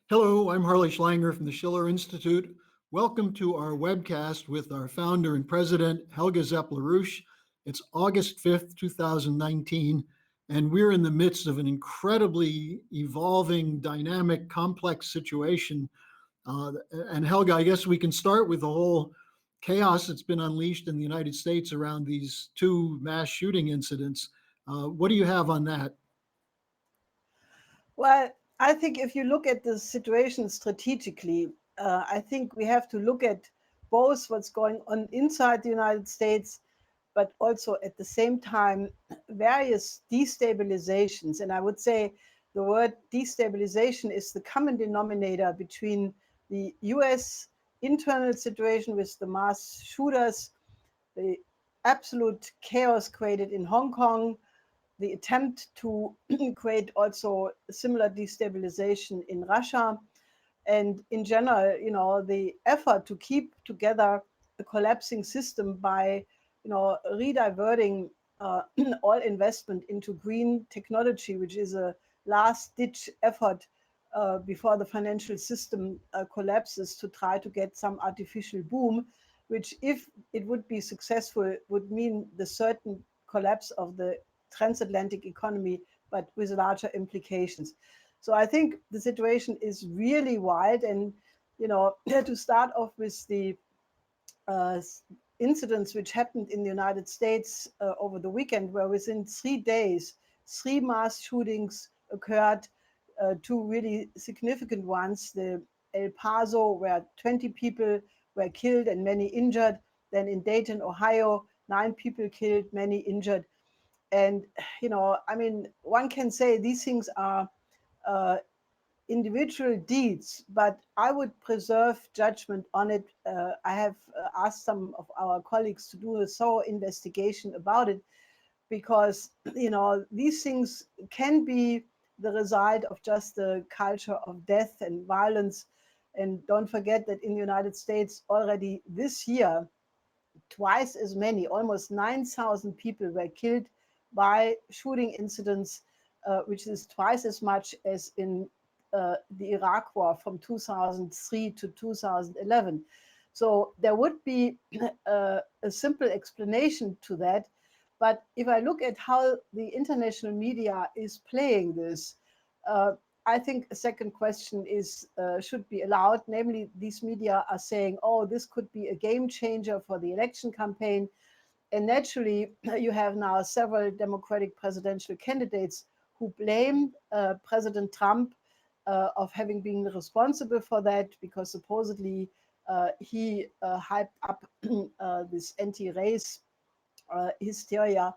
Hello, I'm Harley Schlanger from the Schiller Institute. Welcome to our webcast with our founder and president, Helga Zepp LaRouche. It's August 5th, 2019, and we're in the midst of an incredibly evolving, dynamic, complex situation. And Helga, I guess we can start with the whole chaos that's been unleashed in the United States around these two mass shooting incidents. What do you have on that? Well, I think if you look at the situation strategically, I think we have to look at both what's going on inside the United States, but also at the same time, various destabilizations. And I would say the word destabilization is the common denominator between the US internal situation with the mass shooters, the absolute chaos created in Hong Kong, the attempt to create also similar destabilization in Russia, and in general, the effort to keep together a collapsing system by, rediverting all investment into green technology, which is a last-ditch effort before the financial system collapses to try to get some artificial boom, which, if it would be successful, would mean the certain collapse of the transatlantic economy, but with larger implications. So I think the situation is really wild. And, to start off with the uh, incidents which happened in the United States over the weekend, where within 3 days, three mass shootings occurred, two really significant ones. The El Paso, where 20 people were killed and many injured. Then in Dayton, Ohio, 9 people killed, many injured. And, one can say these things are uh, individual deeds, but I would preserve judgment on it. I have asked some of our colleagues to do a thorough investigation about it, because these things can be the result of just the culture of death and violence. And don't forget that in the United States already this year, twice as many, almost 9,000 people were killed by shooting incidents, which is twice as much as in the Iraq War from 2003 to 2011. So there would be a simple explanation to that. But if I look at how the international media is playing this, uh, I think a second question is should be allowed. Namely, these media are saying, "Oh, this could be a game changer for the election campaign," and naturally, you have now several Democratic presidential candidates who blame President Trump of having been responsible for that, because supposedly he hyped up this anti-race hysteria.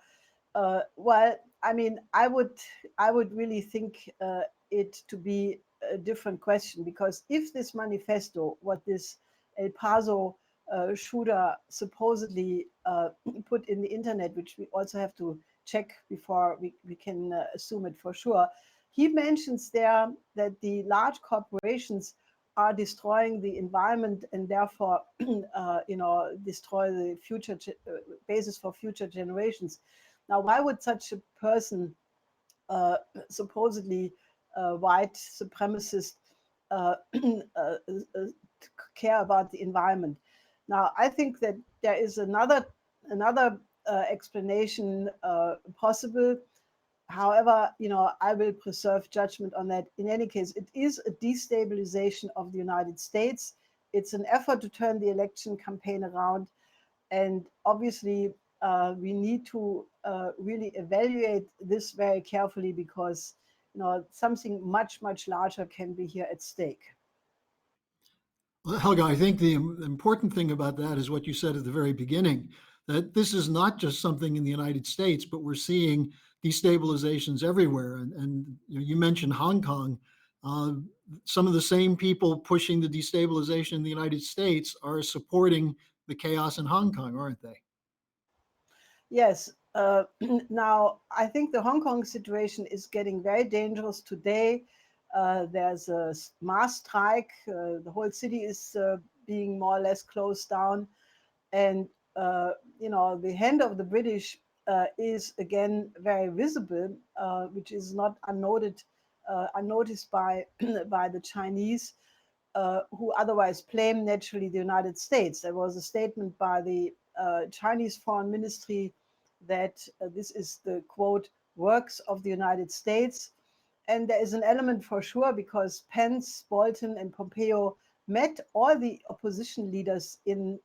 Well, I would really think it to be a different question, because if this manifesto, what this El Paso shooter supposedly put in the internet, which we also have to check before we can assume it for sure, he mentions there that the large corporations are destroying the environment and therefore destroy the future basis for future generations. Now, why would such a person, uh, supposedly white supremacist, uh, care about the environment? Now, I think that there is another explanation possible. However, I will preserve judgment on that. In any case, it is a destabilization of the United States. It's an effort to turn the election campaign around. And obviously, we need to really evaluate this very carefully, because something much, much larger can be here at stake. Well, Helga, I think the important thing about that is what you said at the very beginning, that this is not just something in the United States, but we're seeing destabilizations everywhere. And you mentioned Hong Kong. Uh, some of the same people pushing the destabilization in the United States are supporting the chaos in Hong Kong, aren't they? Yes. Now, I think the Hong Kong situation is getting very dangerous today. There's a mass strike. The whole city is being more or less closed down. And, the hand of the British is again very visible, which is not unnoted unnoticed by by the Chinese, who otherwise blame naturally the United States. There was a statement by the Chinese Foreign Ministry that this is the quote works of the United States. And there is an element for sure, because Pence, Bolton, and Pompeo met all the opposition leaders in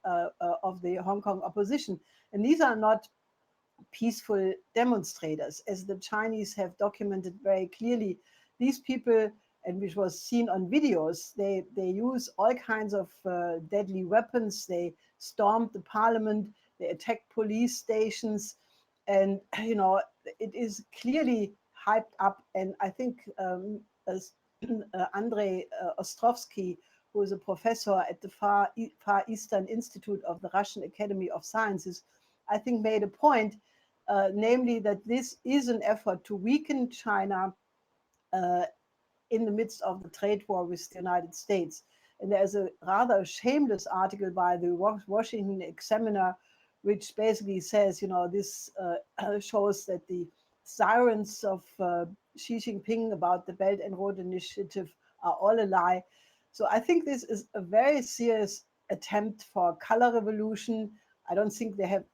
of the Hong Kong opposition, and these are not peaceful demonstrators, as the Chinese have documented very clearly. These people, and which was seen on videos, they use all kinds of deadly weapons. They stormed the parliament, they attacked police stations, and it is clearly hyped up. And I think as Andrei Ostrovsky, who is a professor at the Far Eastern Institute of the Russian Academy of Sciences, I think made a point, namely that this is an effort to weaken China in the midst of the trade war with the United States. And there's a rather shameless article by the Washington Examiner, which basically says, this shows that the sirens of Xi Jinping about the Belt and Road Initiative are all a lie. So I think this is a very serious attempt for a color revolution. I don't think they have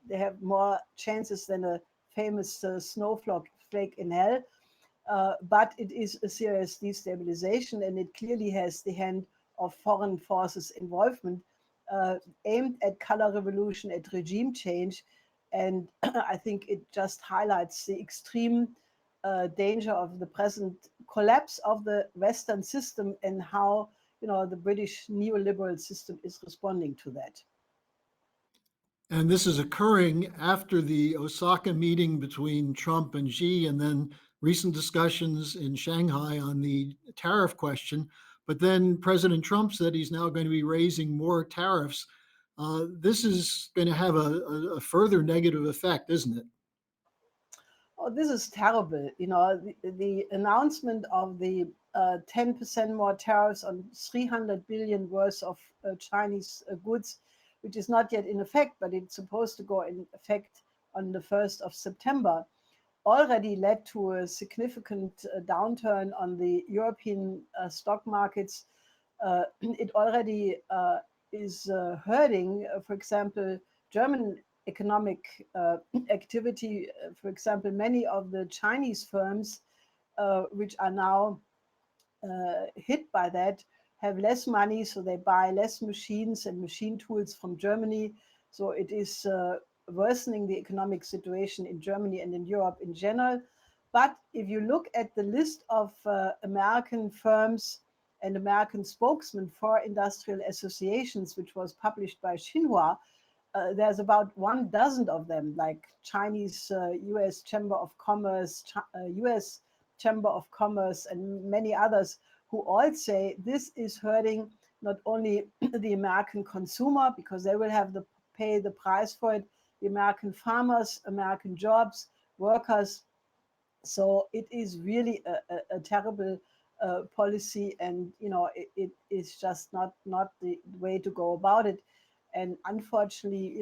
they have more chances than a famous snowflake in hell. But it is a serious destabilization, and it clearly has the hand of foreign forces involvement, aimed at color revolution, at regime change. And I think it just highlights the extreme danger of the present collapse of the Western system, and how the British neoliberal system is responding to that. And this is occurring after the Osaka meeting between Trump and Xi, and then recent discussions in Shanghai on the tariff question. But then President Trump said he's now going to be raising more tariffs. This is going to have a further negative effect, isn't it? Oh, this is terrible. The announcement of the 10% more tariffs on 300 billion worth of Chinese goods, which is not yet in effect, but it's supposed to go in effect on the 1st of September, already led to a significant downturn on the European stock markets. It already is hurting, for example, German economic activity. For example, many of the Chinese firms, which are now hit by that, have less money, so they buy less machines and machine tools from Germany. So it is worsening the economic situation in Germany and in Europe in general. But if you look at the list of American firms and American spokesmen for industrial associations, which was published by Xinhua, there's about 1 dozen of them, like Chinese U.S. Chamber of Commerce, U.S. Chamber of Commerce, and many others, who all say this is hurting not only the American consumer, because they will have to pay the price for it, the American farmers, American jobs, workers. So it is really a terrible policy, and it is just not the way to go about it. And unfortunately,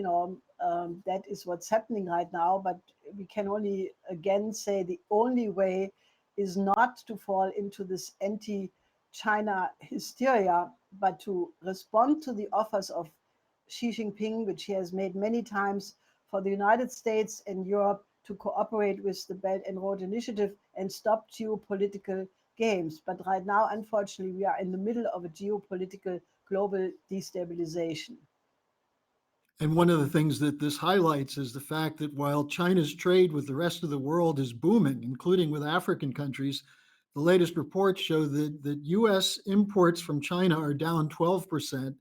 that is what's happening right now. But we can only again say the only way is not to fall into this anti-China hysteria, but to respond to the offers of Xi Jinping, which he has made many times, for the United States and Europe to cooperate with the Belt and Road Initiative and stop geopolitical games. But right now, unfortunately, we are in the middle of a geopolitical global destabilization. And one of the things that this highlights is the fact that while China's trade with the rest of the world is booming, including with African countries, the latest reports show that U.S. imports from China are down 12%,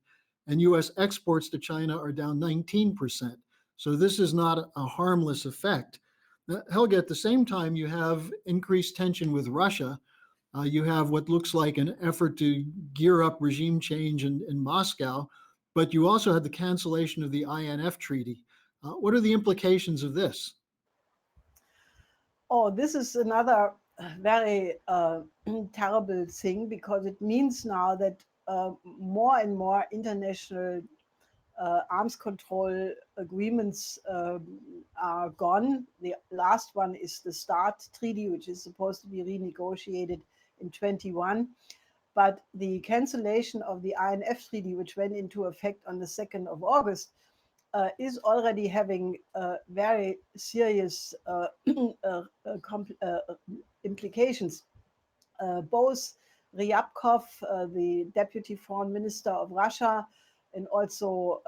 and U.S. exports to China are down 19%. So this is not a harmless effect. Helga, at the same time, you have increased tension with Russia. You have what looks like an effort to gear up regime change in Moscow, but you also had the cancellation of the INF treaty. What are the implications of this? Oh, this is another very terrible thing, because it means now that more and more international arms control agreements are gone. The last one is the START treaty, which is supposed to be renegotiated in 21. But the cancellation of the INF treaty, which went into effect on the 2nd of August, is already having very serious implications. Both Ryabkov, the deputy foreign minister of Russia, and also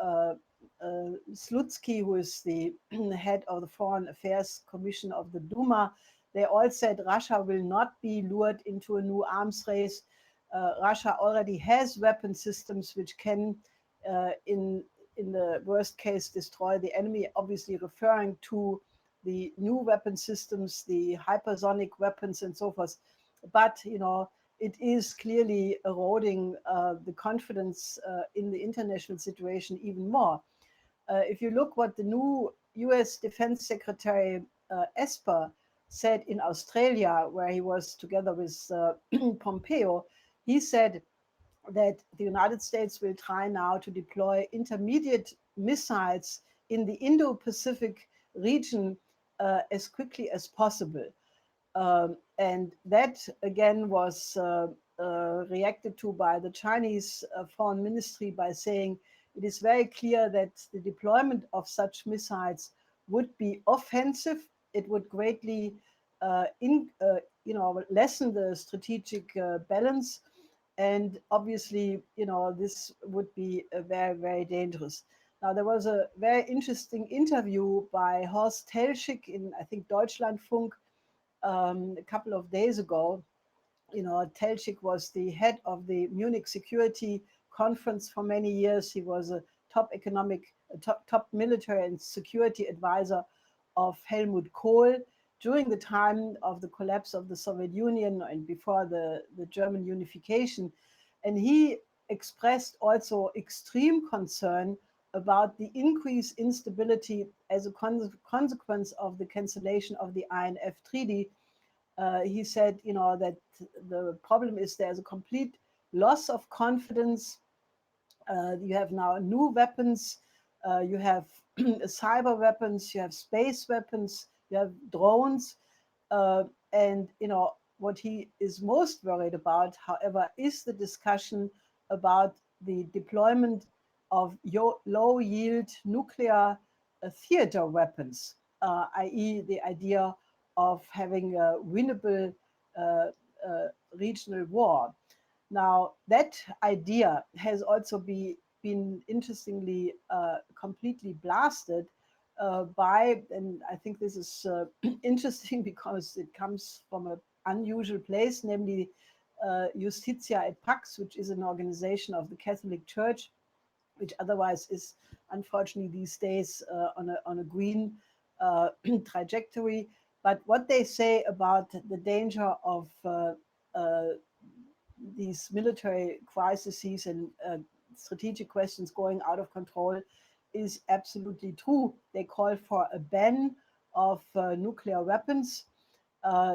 Slutsky, who is the head of the Foreign Affairs Commission of the Duma, they all said Russia will not be lured into a new arms race. Russia already has weapon systems which can, in the worst case, destroy the enemy, obviously referring to the new weapon systems, the hypersonic weapons and so forth. But, it is clearly eroding the confidence in the international situation even more. If you look what the new U.S. Defense Secretary Esper said in Australia, where he was together with Pompeo, he said that the United States will try now to deploy intermediate missiles in the Indo-Pacific region as quickly as possible. And that again was reacted to by the Chinese foreign ministry by saying it is very clear that the deployment of such missiles would be offensive. It would greatly lessen the strategic balance. And obviously, this would be very, very dangerous. Now, there was a very interesting interview by Horst Telschik in, I think, Deutschlandfunk a couple of days ago. Telschik was the head of the Munich Security Conference for many years. He was a top military and security advisor of Helmut Kohl during the time of the collapse of the Soviet Union and before the German unification. And he expressed also extreme concern about the increased instability as a consequence of the cancellation of the INF treaty. He said, that the problem is there's a complete loss of confidence. You have now new weapons. You have cyber weapons. You have space weapons. You have drones. And, what he is most worried about, however, is the discussion about the deployment of low-yield nuclear theater weapons, i.e. the idea of having a winnable regional war. Now, that idea has also been interestingly completely blasted by, and I think this is interesting because it comes from an unusual place, namely Justitia et Pax, which is an organization of the Catholic Church, which otherwise is unfortunately these days on a green trajectory. But what they say about the danger of these military crises and strategic questions going out of control is absolutely true. They call for a ban of nuclear weapons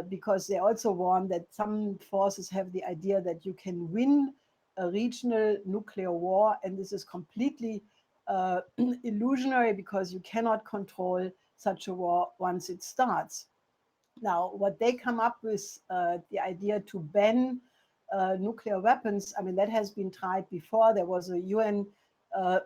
because they also warn that some forces have the idea that you can win a regional nuclear war, and this is completely illusionary because you cannot control such a war once it starts. Now, what they come up with, the idea to ban nuclear weapons, I mean, that has been tried before. There was a UN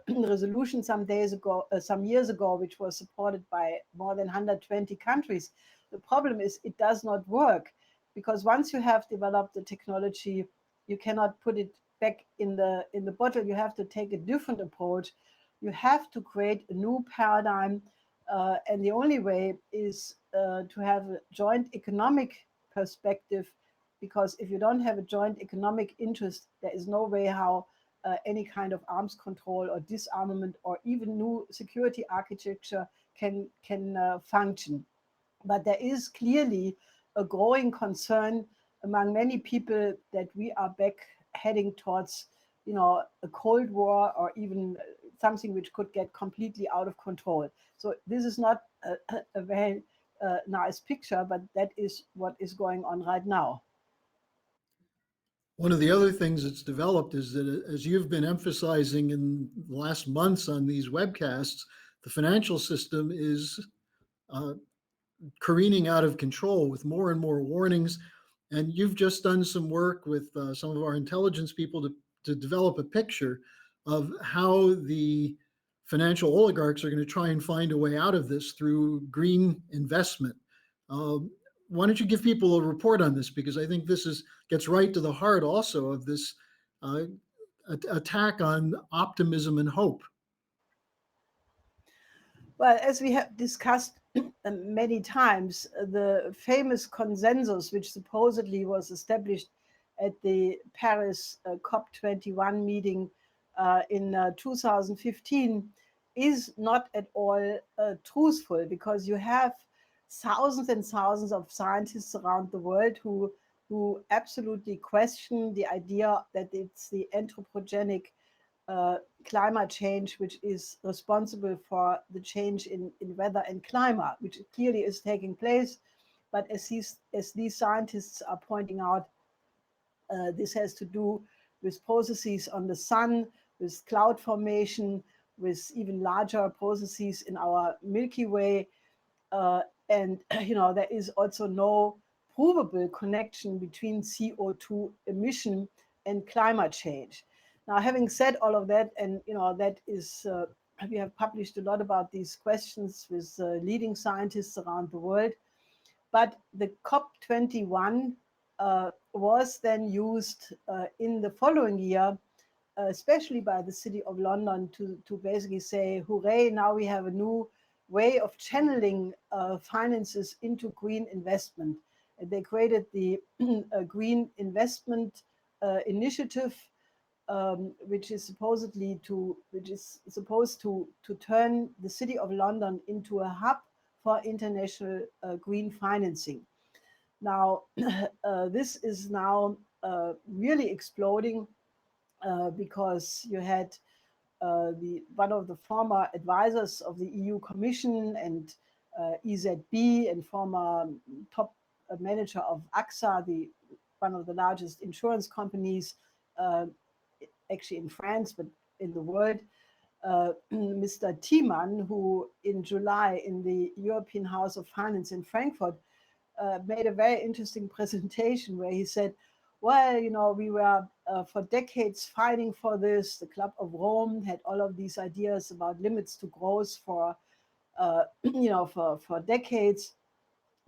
resolution some years ago, which was supported by more than 120 countries. The problem is it does not work because once you have developed the technology, you cannot put it back in the bottle. You have to take a different approach. You have to create a new paradigm, and the only way is to have a joint economic perspective, because if you don't have a joint economic interest, there is no way how any kind of arms control or disarmament or even new security architecture can function. But there is clearly a growing concern among many people that we are back heading towards, a Cold War or even something which could get completely out of control. So this is not a very nice picture, but that is what is going on right now. One of the other things that's developed is that, as you've been emphasizing in the last months on these webcasts, the financial system is uh, careening out of control with more and more warnings. And you've just done some work with some of our intelligence people to develop a picture of how the financial oligarchs are going to try and find a way out of this through green investment. Um, why don't you give people a report on this? Because I think this is gets right to the heart also of this uh, attack on optimism and hope. Well, as we have discussed many times, the famous consensus, which supposedly was established at the Paris COP21 meeting in 2015, is not at all truthful, because you have thousands and thousands of scientists around the world who absolutely question the idea that it's the anthropogenic climate change which is responsible for the change in weather and climate, which clearly is taking place. But as these scientists are pointing out, this has to do with processes on the sun, with cloud formation, with even larger processes in our Milky Way. And there is also no provable connection between CO2 emission and climate change. Now, having said all of that, and that is, we have published a lot about these questions with leading scientists around the world. But the COP21 was then used in the following year, especially by the City of London, to basically say, hooray, now we have a new way of channeling finances into green investment. And they created the Green Investment Initiative, which is supposed to turn the City of London into a hub for international green financing. Now, this is now really exploding because you had one of the former advisors of the EU Commission and EZB, and former top manager of AXA, one of the largest insurance companies, actually in France, but in the world, Mr. Thiemann, who in July in the European House of Finance in Frankfurt made a very interesting presentation where he said, well, we were for decades fighting for this. The Club of Rome had all of these ideas about limits to growth for, for decades.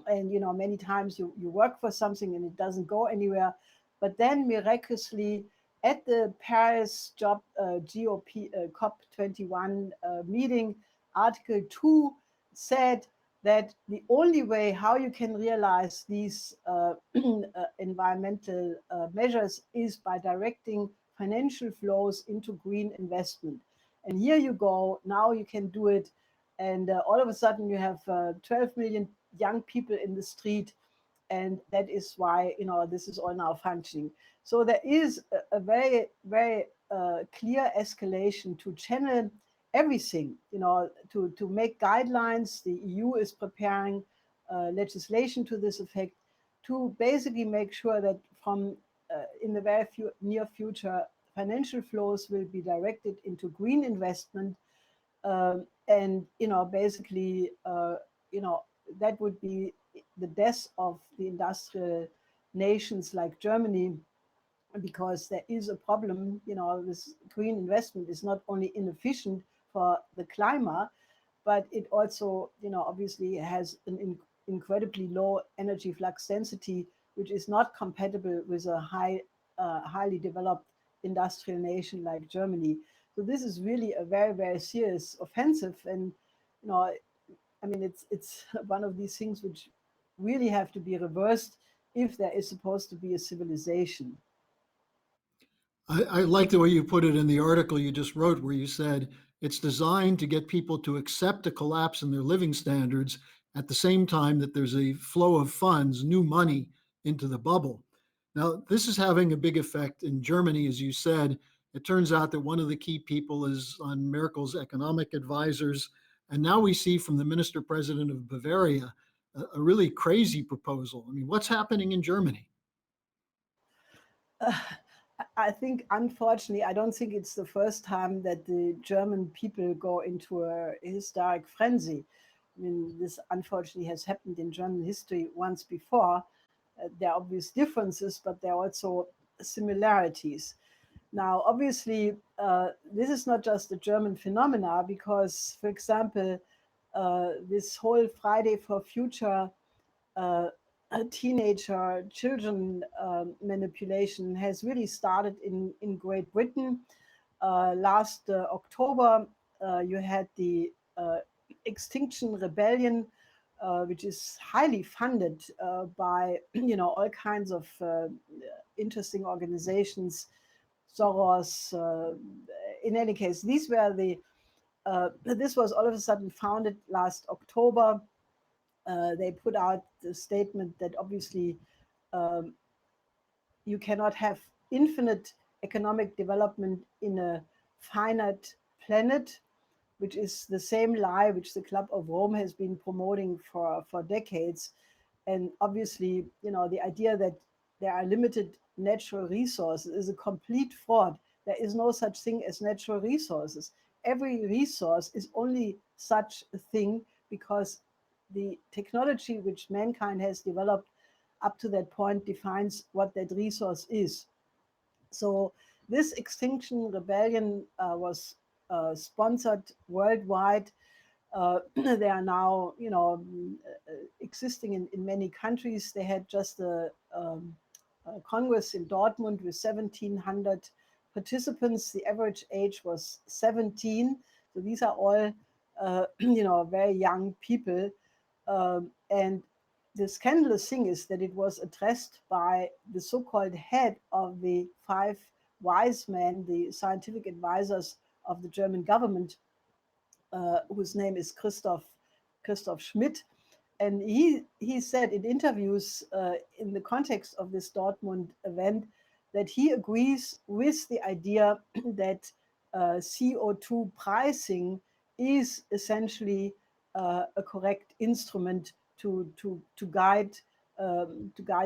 And, many times you work for something and it doesn't go anywhere. But then miraculously, at the Paris GOP COP21 meeting, Article 2 said that the only way how you can realize these environmental measures is by directing financial flows into green investment. And here you go, now you can do it. And all of a sudden you have 12 million young people in the street. And that is why, this is all now functioning. So there is a very, very clear escalation to channel everything, to make guidelines. The EU is preparing legislation to this effect, to basically make sure that from in the very near future, financial flows will be directed into green investment. And, basically, that would be the death of the industrial nations like Germany, because there is a problem. This green investment is not only inefficient for the climate, but it also, obviously has an incredibly low energy flux density, which is not compatible with a highly developed industrial nation like Germany. So this is really a very, very serious offensive. And, it's one of these things which really have to be reversed if there is supposed to be a civilization. I like the way you put it in the article you just wrote, where you said it's designed to get people to accept a collapse in their living standards at the same time that there's a flow of funds, new money into the bubble. Now, this is having a big effect in Germany, as you said. It turns out that one of the key people is on Merkel's economic advisors. And now we see from the minister president of Bavaria a really crazy proposal. I mean, what's happening in Germany? Uh, I think, unfortunately, I don't think it's the first time that the German people go into a hysteric frenzy. I mean, this unfortunately has happened in German history once before. There are obvious differences, but there are also similarities. Now, obviously, this is not just a German phenomena because, for example, this whole Friday for Future uh, teenager children manipulation has really started in Great Britain. Last October, you had the Extinction Rebellion, which is highly funded by all kinds of interesting organizations, Soros. In any case, these were the this was all of a sudden founded last October. They put out the statement that obviously um, you cannot have infinite economic development in a finite planet, which is the same lie which the Club of Rome has been promoting for decades. And obviously, the idea that there are limited natural resources is a complete fraud. There is no such thing as natural resources. Every resource is only such a thing because the technology which mankind has developed up to that point defines what that resource is. So this Extinction Rebellion was sponsored worldwide. They are now, existing in many countries. They had just a Congress in Dortmund with 1,700 participants. The average age was 17. So these are all, very young people. And the scandalous thing is that it was addressed by the so-called head of the five wise men, the scientific advisors of the German government, whose name is Christoph Schmidt. And he said in interviews in the context of this Dortmund event that he agrees with the idea that CO2 pricing is essentially a correct instrument to guide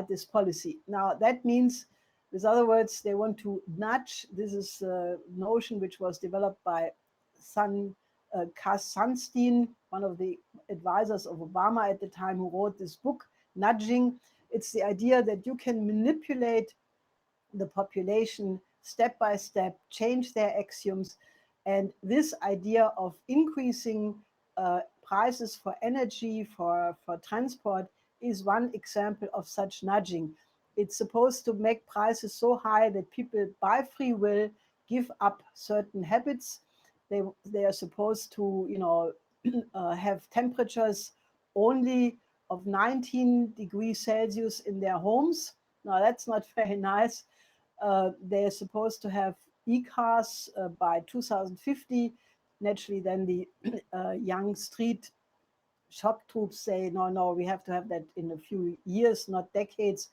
this policy. Now that means, with other words, they want to nudge. This is a notion which was developed by Cass Sunstein, one of the advisors of Obama at the time, who wrote this book, Nudging. It's the idea that you can manipulate the population step by step, change their axioms. And this idea of increasing prices for energy, for transport, is one example of such nudging. It's supposed to make prices so high that people, by free will, give up certain habits. They are supposed to, have temperatures only of 19 degrees Celsius in their homes. Now, that's not very nice. They're supposed to have e-cars by 2050. Naturally, then the young street shock troops say, no, no, we have to have that in a few years, not decades.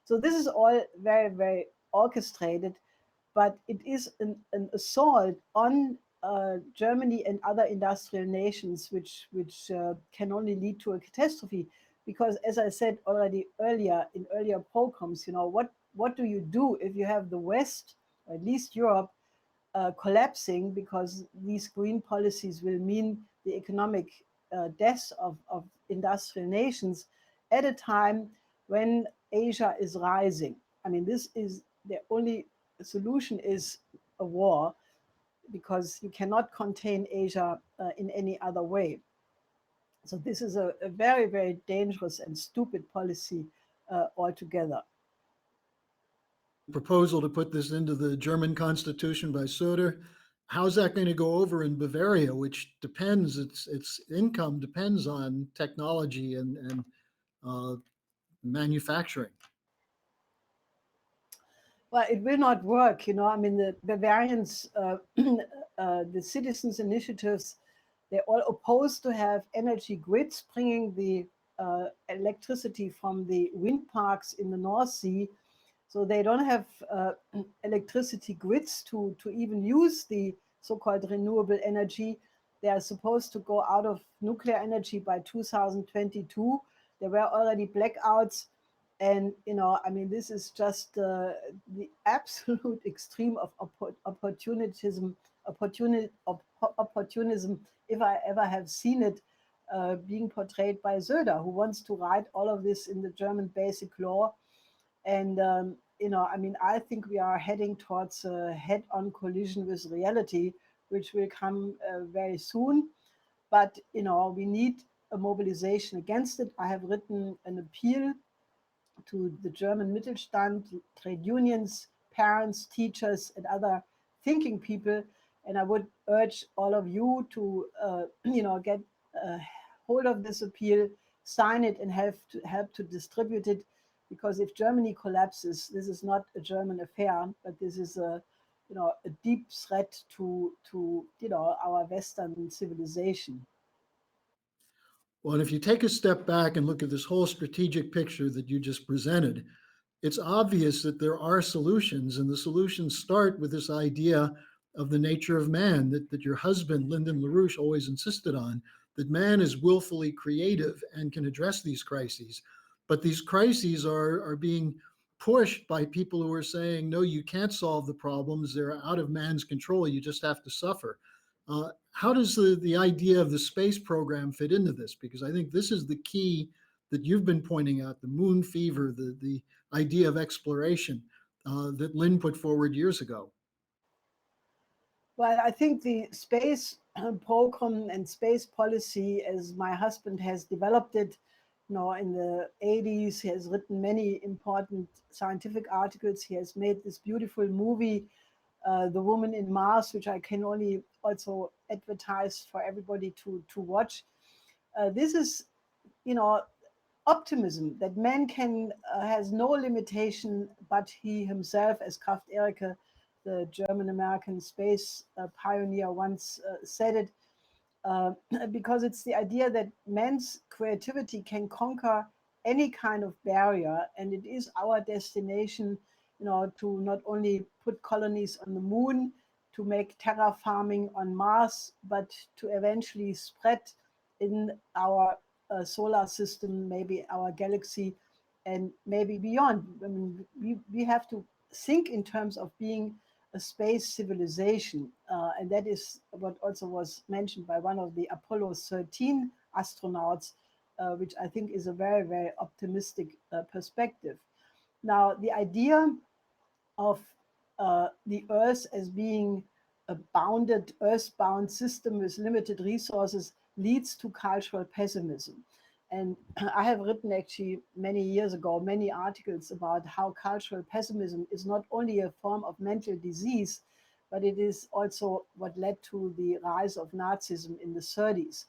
So this is all very, very orchestrated, but it is an assault on Germany and other industrial nations, which can only lead to a catastrophe. Because, as I said already earlier in earlier programs, what do you do if you have the West, or at least Europe, collapsing because these green policies will mean the economic death of industrial nations at a time when Asia is rising. I mean, this is the only solution is a war because you cannot contain Asia in any other way. So this is a very, very dangerous and stupid policy altogether. Proposal to put this into the German constitution by Söder. How's that going to go over in Bavaria, which depends, its income depends on technology and uh, manufacturing? Well, it will not work. I mean, the Bavarians, the citizens' initiatives, they're all opposed to have energy grids bringing the electricity from the wind parks in the North Sea. So they don't have electricity grids to even use the so-called renewable energy. They are supposed to go out of nuclear energy by 2022. There were already blackouts. And I mean, this is just the absolute extreme of opportunism, if I ever have seen it, being portrayed by Söder, who wants to write all of this in the German basic law. And I mean, I think we are heading towards a head-on collision with reality, which will come very soon. But we need a mobilization against it. I have written an appeal to the German Mittelstand, trade unions, parents, teachers, and other thinking people. And I would urge all of you to, get hold of this appeal, sign it, and help to distribute it. Because if Germany collapses, this is not a German affair, but this is a deep threat to our Western civilization. Well, and if you take a step back and look at this whole strategic picture that you just presented, it's obvious that there are solutions, and the solutions start with this idea of the nature of man that your husband, Lyndon LaRouche, always insisted on, that man is willfully creative and can address these crises. But these crises are being pushed by people who are saying, no, you can't solve the problems. They're out of man's control. You just have to suffer. How does the idea of the space program fit into this? Because I think this is the key that you've been pointing out, the moon fever, the idea of exploration that Lynn put forward years ago. Well, I think the space program and space policy, as my husband has developed it, in the 80s, he has written many important scientific articles. He has made this beautiful movie, The Woman in Mars, which I can only also advertise for everybody to watch. This is, you know, optimism that man can has no limitation, but he himself, as Kraft Erike, the German American space pioneer, once said it, uh, because it's the idea that man's creativity can conquer any kind of barrier, and it is our destination, to not only put colonies on the moon, to make terraforming on Mars, but to eventually spread in our solar system, maybe our galaxy, and maybe beyond. I mean, we have to think in terms of being a space civilization. And that is what also was mentioned by one of the Apollo 13 astronauts, which I think is a very, very optimistic perspective. Now, the idea of the Earth as being a bounded, earthbound system with limited resources leads to cultural pessimism. And I have written actually many years ago many articles about how cultural pessimism is not only a form of mental disease, but it is also what led to the rise of Nazism in the 30s.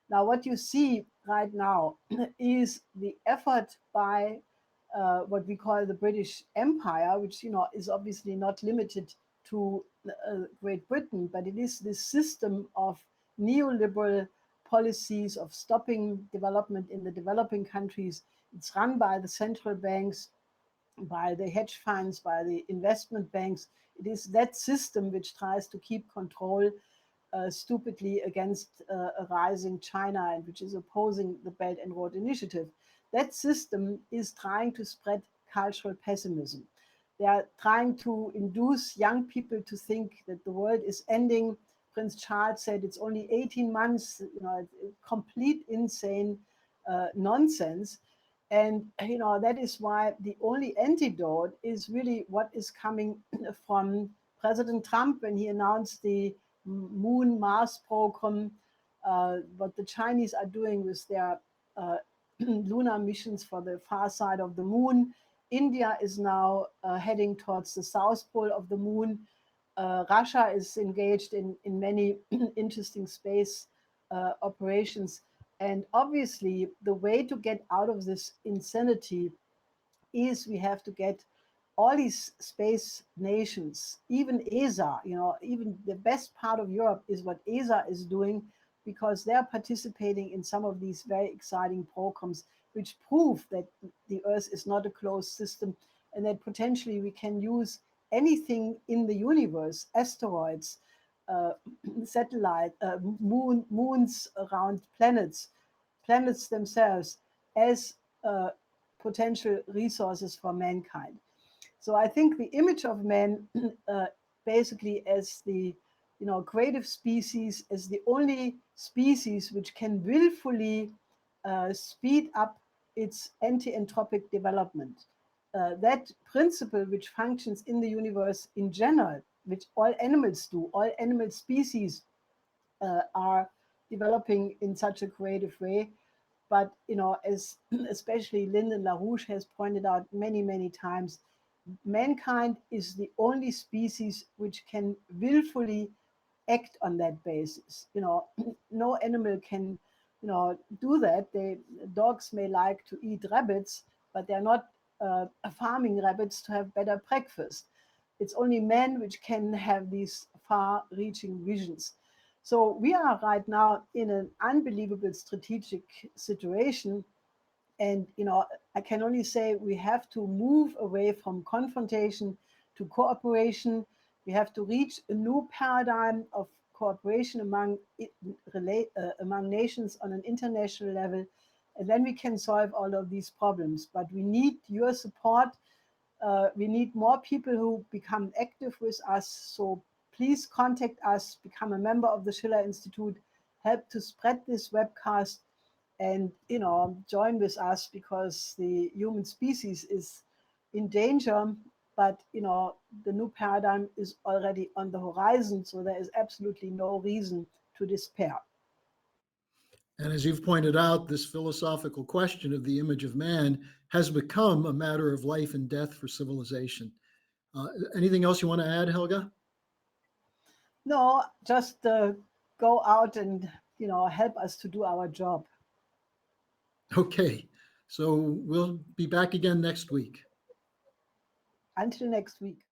Now, what you see right now is the effort by what we call the British Empire, which is obviously not limited to Great Britain, but it is this system of neoliberal policies of stopping development in the developing countries. It's run by the central banks, by the hedge funds, by the investment banks. It is that system which tries to keep control stupidly against a rising China, and which is opposing the Belt and Road Initiative. That system is trying to spread cultural pessimism. They are trying to induce young people to think that the world is ending. Prince Charles said it's only 18 months, complete insane nonsense. And that is why the only antidote is really what is coming from President Trump when he announced the Moon Mars program, what the Chinese are doing with their lunar missions for the far side of the moon. India is now heading towards the south pole of the moon. Russia is engaged in many interesting space operations. And obviously, the way to get out of this insanity is we have to get all these space nations, even ESA, even the best part of Europe is what ESA is doing, because they're participating in some of these very exciting programs, which prove that the Earth is not a closed system, and that potentially we can use anything in the universe, asteroids, uh, satellite, moons around planets, planets themselves, as potential resources for mankind. So I think the image of man basically as the creative species, as the only species which can willfully speed up its anti-entropic development. That principle which functions in the universe in general, which all animals do, all animal species are developing in such a creative way. But as especially Lyndon LaRouche has pointed out many, many times, mankind is the only species which can willfully act on that basis. No animal can, do that. Dogs may like to eat rabbits, but they're not farming rabbits to have better breakfast. It's only men which can have these far-reaching visions. So we are right now in an unbelievable strategic situation. And I can only say we have to move away from confrontation to cooperation. We have to reach a new paradigm of cooperation among nations on an international level, and then we can solve all of these problems. But we need your support. We need more people who become active with us. So please contact us, become a member of the Schiller Institute, help to spread this webcast, and join with us, because the human species is in danger. But the new paradigm is already on the horizon, so there is absolutely no reason to despair. And as you've pointed out, this philosophical question of the image of man has become a matter of life and death for civilization. Anything else you want to add, Helga? No, just go out and help us to do our job. Okay, so we'll be back again next week. Until next week.